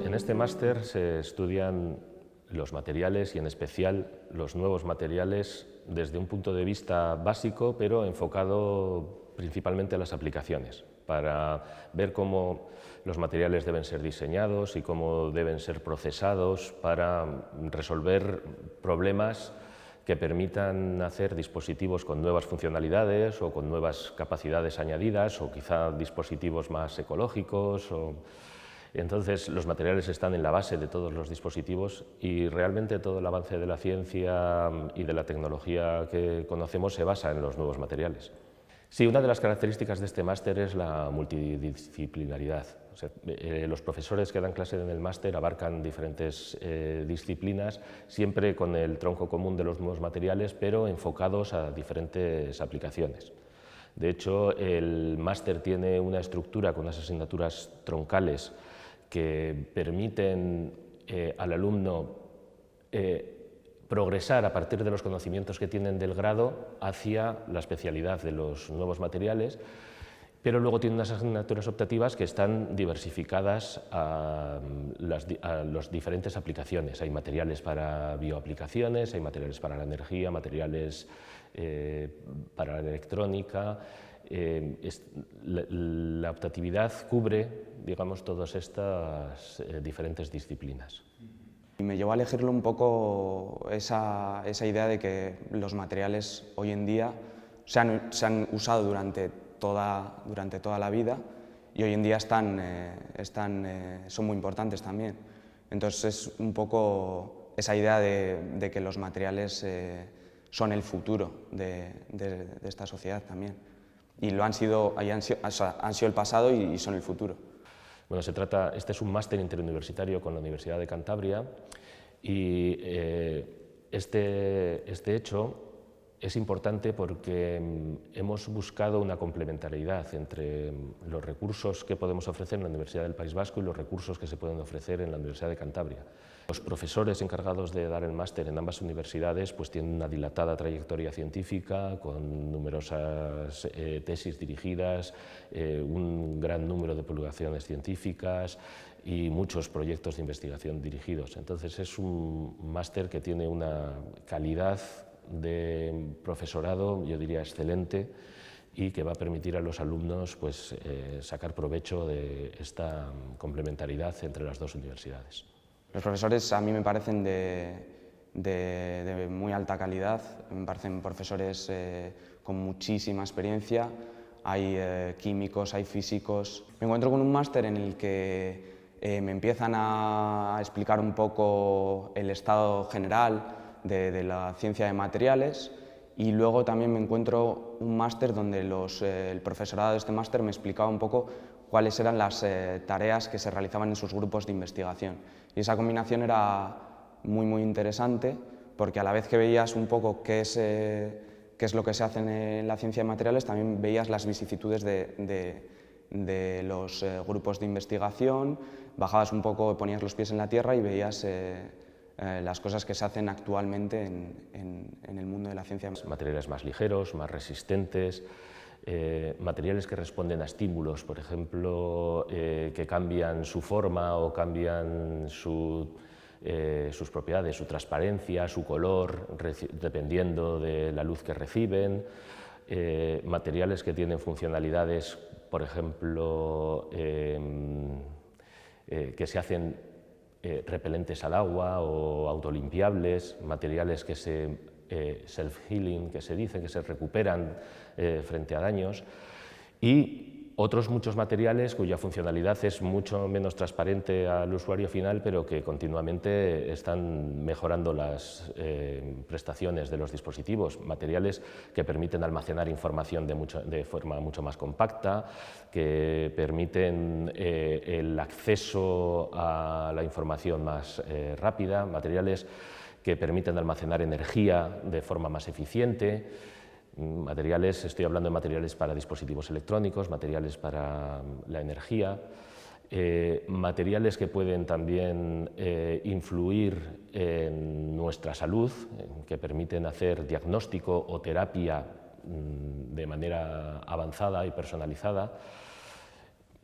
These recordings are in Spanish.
En este máster se estudian los materiales y en especial los nuevos materiales desde un punto de vista básico, pero enfocado principalmente a las aplicaciones, para ver cómo los materiales deben ser diseñados y cómo deben ser procesados para resolver problemas que permitan hacer dispositivos con nuevas funcionalidades o con nuevas capacidades añadidas o quizá dispositivos más ecológicos. Entonces, los materiales están en la base de todos los dispositivos y realmente todo el avance de la ciencia y de la tecnología que conocemos se basa en los nuevos materiales. Sí, una de las características de este máster es la multidisciplinaridad. O sea, los profesores que dan clase en el máster abarcan diferentes disciplinas, siempre con el tronco común de los nuevos materiales, pero enfocados a diferentes aplicaciones. De hecho, el máster tiene una estructura con unas asignaturas troncales que permiten al alumno progresar a partir de los conocimientos que tienen del grado hacia la especialidad de los nuevos materiales, pero luego tiene unas asignaturas optativas que están diversificadas a las diferentes aplicaciones. Hay materiales para bioaplicaciones, hay materiales para la energía, materiales para la electrónica. La optatividad cubre, digamos, todas estas diferentes disciplinas. Me llevó a elegirlo un poco esa idea de que los materiales hoy en día se han usado durante toda la vida y hoy en día son muy importantes también. Entonces es un poco esa idea de que los materiales son el futuro de esta sociedad también. Y han sido el pasado y son el futuro. Bueno, este es un máster interuniversitario con la Universidad de Cantabria y este hecho es importante porque hemos buscado una complementariedad entre los recursos que podemos ofrecer en la Universidad del País Vasco y los recursos que se pueden ofrecer en la Universidad de Cantabria. Los profesores encargados de dar el máster en ambas universidades pues tienen una dilatada trayectoria científica con numerosas tesis dirigidas, un gran número de publicaciones científicas y muchos proyectos de investigación dirigidos. Entonces es un máster que tiene una calidad de profesorado, yo diría, excelente y que va a permitir a los alumnos pues, sacar provecho de esta complementariedad entre las dos universidades. Los profesores a mí me parecen de muy alta calidad, me parecen profesores con muchísima experiencia, hay químicos, hay físicos. Me encuentro con un máster en el que me empiezan a explicar un poco el estado general de la ciencia de materiales y luego también me encuentro un máster donde el profesorado de este máster me explicaba un poco cuáles eran las tareas que se realizaban en sus grupos de investigación. Y esa combinación era muy interesante porque a la vez que veías un poco qué es lo que se hace en la ciencia de materiales, también veías las vicisitudes de los grupos de investigación, bajabas un poco, ponías los pies en la tierra y veías las cosas que se hacen actualmente en el mundo de la ciencia. Materiales más ligeros, más resistentes, materiales que responden a estímulos, por ejemplo, que cambian su forma o cambian sus propiedades, su transparencia, su color, dependiendo de la luz que reciben, materiales que tienen funcionalidades, por ejemplo, que se hacen repelentes al agua o autolimpiables, materiales que se self-healing, que se dice, que se recuperan frente a daños, y otros muchos materiales cuya funcionalidad es mucho menos transparente al usuario final, pero que continuamente están mejorando las prestaciones de los dispositivos, materiales que permiten almacenar información de forma mucho más compacta, que permiten el acceso a la información más rápida, materiales que permiten almacenar energía de forma más eficiente. Materiales, estoy hablando de materiales para dispositivos electrónicos, materiales para la energía, materiales que pueden también influir en nuestra salud, que permiten hacer diagnóstico o terapia de manera avanzada y personalizada.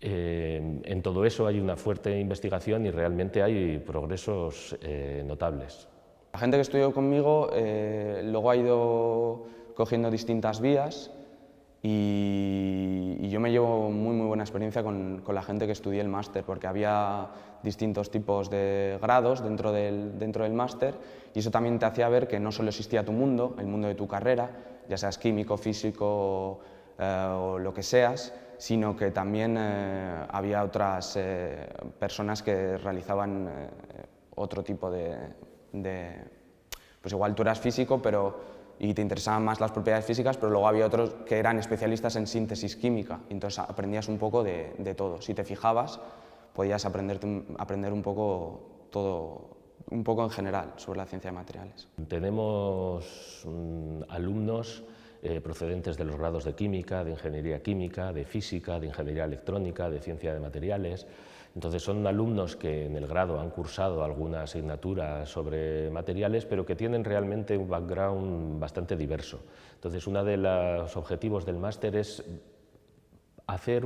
En todo eso hay una fuerte investigación y realmente hay progresos notables. La gente que estudió conmigo luego ha ido cogiendo distintas vías y yo me llevo muy buena experiencia con la gente que estudié el máster, porque había distintos tipos de grados dentro del máster y eso también te hacía ver que no solo existía tu mundo, el mundo de tu carrera, ya seas químico, físico o lo que seas, sino que también había otras personas que realizaban otro tipo pues igual tú eras físico y te interesaban más las propiedades físicas, pero luego había otros que eran especialistas en síntesis química, y entonces aprendías un poco de todo. Si te fijabas, podías aprender un poco todo, un poco en general sobre la ciencia de materiales. Tenemos alumnos procedentes de los grados de química, de ingeniería química, de física, de ingeniería electrónica, de ciencia de materiales. Entonces son alumnos que en el grado han cursado alguna asignatura sobre materiales, pero que tienen realmente un background bastante diverso. Entonces uno de los objetivos del máster es hacer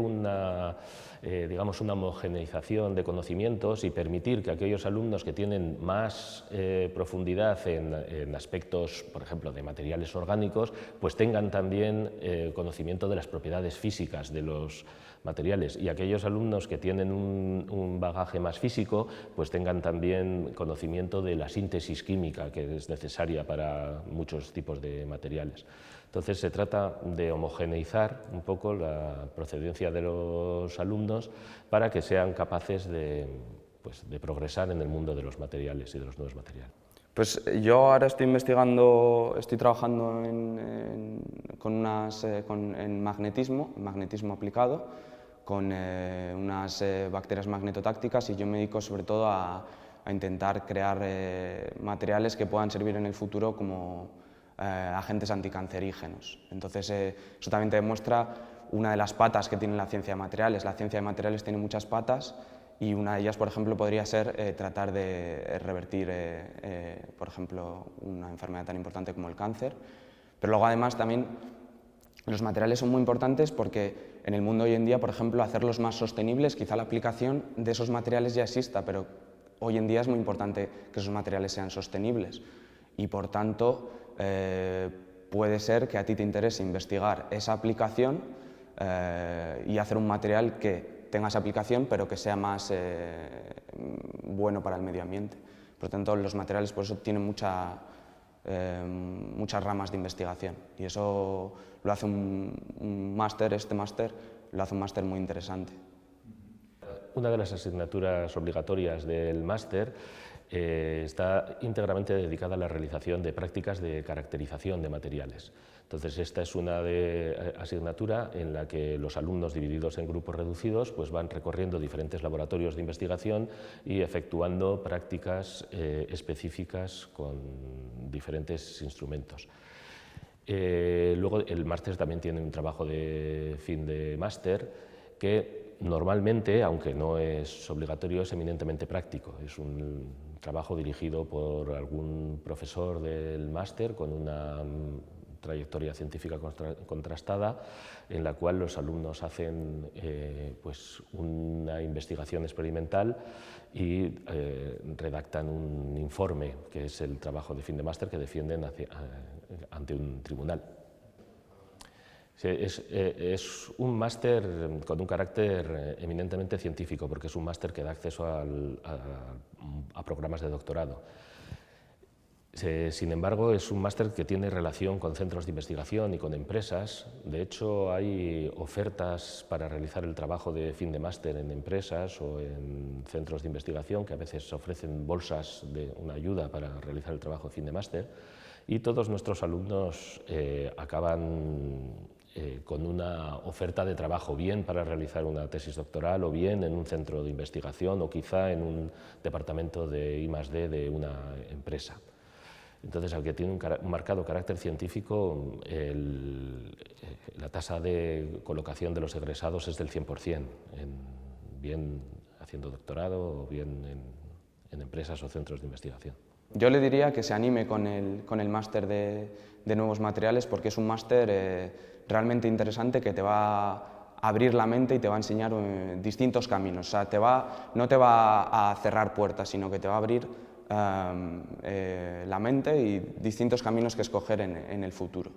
digamos, una homogeneización de conocimientos y permitir que aquellos alumnos que tienen más profundidad en aspectos, por ejemplo, de materiales orgánicos, pues tengan también conocimiento de las propiedades físicas de los materiales, y aquellos alumnos que tienen un bagaje más físico, pues tengan también conocimiento de la síntesis química que es necesaria para muchos tipos de materiales. Entonces se trata de homogeneizar un poco la procedencia de los alumnos para que sean capaces de progresar en el mundo de los materiales y de los nuevos materiales. Pues yo ahora estoy trabajando en magnetismo aplicado, con unas bacterias magnetotácticas, y yo me dedico sobre todo a intentar crear materiales que puedan servir en el futuro como agentes anticancerígenos. Entonces eso también te demuestra una de las patas que tiene la ciencia de materiales. La ciencia de materiales tiene muchas patas y una de ellas, por ejemplo, podría ser tratar de revertir, por ejemplo, una enfermedad tan importante como el cáncer. Pero luego además también los materiales son muy importantes porque en el mundo hoy en día, por ejemplo, hacerlos más sostenibles, quizá la aplicación de esos materiales ya exista, pero hoy en día es muy importante que esos materiales sean sostenibles y por tanto puede ser que a ti te interese investigar esa aplicación y hacer un material que tenga esa aplicación pero que sea más bueno para el medio ambiente. Por lo tanto, los materiales por eso tienen muchas ramas de investigación y eso lo hace este máster lo hace un máster muy interesante. Una de las asignaturas obligatorias del máster está íntegramente dedicada a la realización de prácticas de caracterización de materiales. Entonces, esta es una asignatura en la que los alumnos, divididos en grupos reducidos, pues van recorriendo diferentes laboratorios de investigación y efectuando prácticas específicas con diferentes instrumentos. Luego, el máster también tiene un trabajo de fin de máster que normalmente, aunque no es obligatorio, es eminentemente práctico. Es un trabajo dirigido por algún profesor del máster con una trayectoria científica contrastada, en la cual los alumnos hacen pues una investigación experimental y redactan un informe, que es el trabajo de fin de máster que defienden ante un tribunal. Es un máster con un carácter eminentemente científico, porque es un máster que da acceso a programas de doctorado. Sin embargo, es un máster que tiene relación con centros de investigación y con empresas. De hecho, hay ofertas para realizar el trabajo de fin de máster en empresas o en centros de investigación que a veces ofrecen bolsas de una ayuda para realizar el trabajo de fin de máster. Y todos nuestros alumnos acaban con una oferta de trabajo, bien para realizar una tesis doctoral o bien en un centro de investigación o quizá en un departamento de I+D de una empresa. Entonces, al que tiene un marcado carácter científico, la tasa de colocación de los egresados es del 100%, bien haciendo doctorado o bien en empresas o centros de investigación. Yo le diría que se anime con el máster de nuevos materiales, porque es un máster realmente interesante que te va a abrir la mente y te va a enseñar distintos caminos. O sea, no te va a cerrar puertas, sino que te va a abrir la mente y distintos caminos que escoger en el futuro.